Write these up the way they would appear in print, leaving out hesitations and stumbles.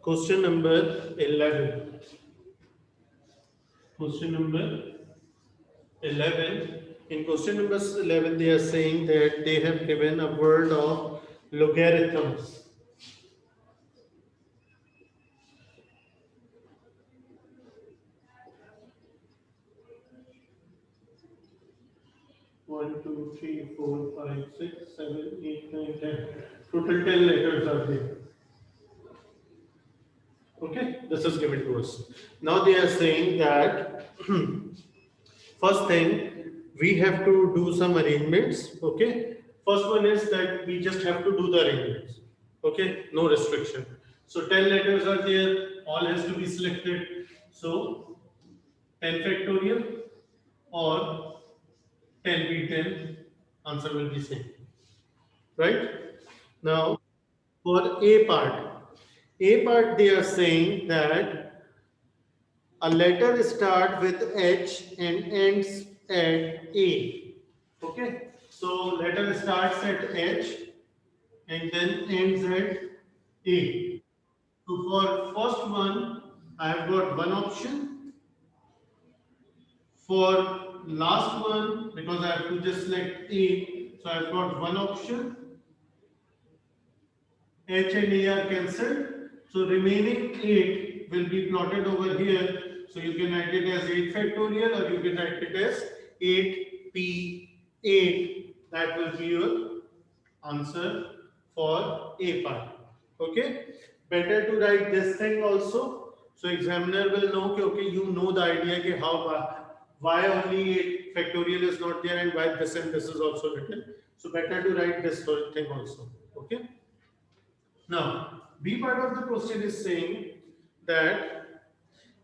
Question number 11. Question number 11. In question number 11, they are saying that they have given a word of logarithms. One, two, three, four, five, six, seven, eight, nine, 10. Total 10 letters are there. Okay, this is given to us. Now they are saying that first thing we have to do some arrangements. Okay, first one is that we just have to do the arrangements. Okay, no restriction. So 10 letters are there, all has to be selected. So 10 factorial or 10 answer will be same. Right? Now for A part they are saying that a letter start with H and ends at A. Okay, so letter starts at H and then ends at A. So for first one, I have got one option. For last one, because I have to just select A, so I've got one option. H and A are cancelled. So remaining 8 will be plotted over here. So you can write it as 8 factorial or you can write it as 8p8. That will be your answer for A part. Okay. Better to write this thing also. So examiner will know कि okay, you know the idea कि how why only 8 factorial is not there and why this and this is also written. So better to write this thing also. Okay. Now, B part of the question is saying that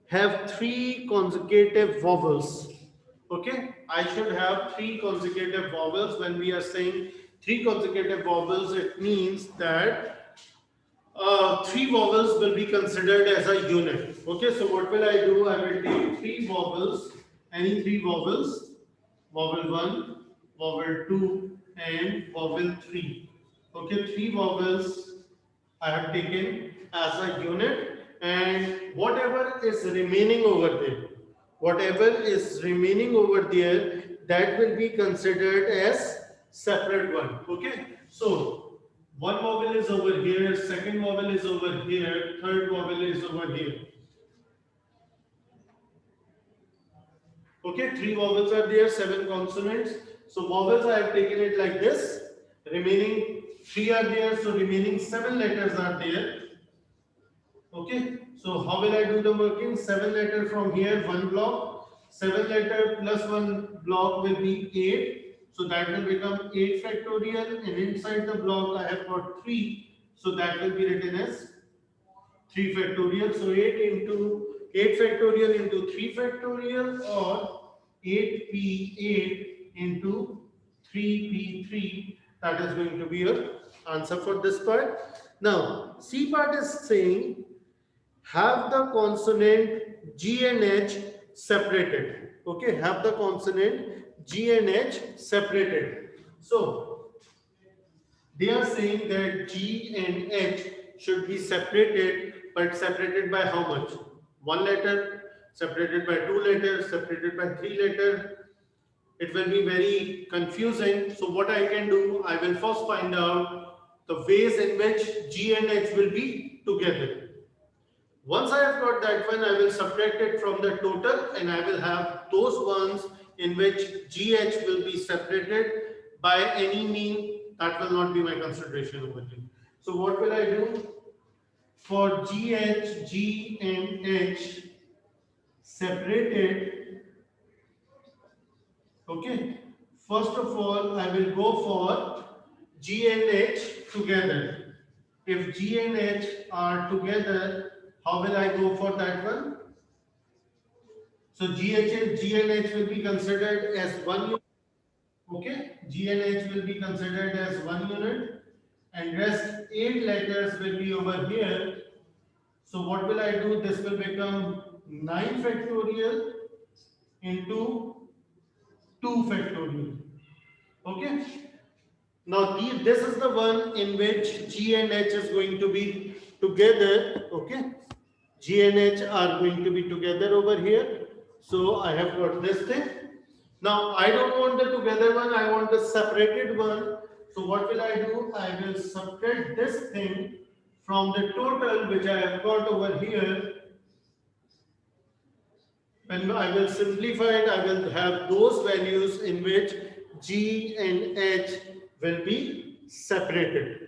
have three consecutive vowels. Okay, I should have three consecutive vowels. When we are saying three consecutive vowels, it means that three vowels will be considered as a unit. Okay, so what will I do? I will take three vowels, any three vowels, vowel 1, vowel 2, and vowel 3. Okay, three vowels I have taken as a unit, and whatever is remaining over there, whatever is remaining over there, that will be considered as separate one. Okay, so one vowel is over here, second vowel is over here, third vowel is over here. Okay, three vowels are there, seven consonants. So vowels I have taken it like this. Remaining three are there, so remaining seven letters are there. Okay, so how will I do the working? Seven letter from here, one block. Seven letter plus one block will be 8. So that will become 8 factorial. And inside the block, I have got 3. So that will be written as 3 factorial. So 8 factorial into 3 factorial or 8p8 into 3p3. That is going to be your answer for this part. Now, C part is saying have the consonant G and H separated. Okay, have the consonant G and H separated. So they are saying that G and H should be separated, but separated by how much? One letter, separated by two letters, separated by three letters. It will be very confusing. So what I can do, I will first find out the ways in which G and H will be together. Once I have got that one, I will subtract it from the total and I will have those ones in which GH will be separated by any mean. That will not be my consideration over here. So what will I do? For GH, G and H separated, okay. First of all, I will go for G and H together. If G and H are together, how will I go for that one? So GH and GNH will be considered as one unit. Okay, GNH will be considered as one unit, and rest 8 letters will be over here. So what will I do? This will become 9 factorial into 2 factorial. Okay. Now this is the one in which G and H is going to be together. Okay, G and H are going to be together over here. So I have got this thing. Now I don't want the together one, I want the separated one. So what will I do? I will subtract this thing from the total which I have got over here. When I will simplify it, I will have those values in which G and H will be separated.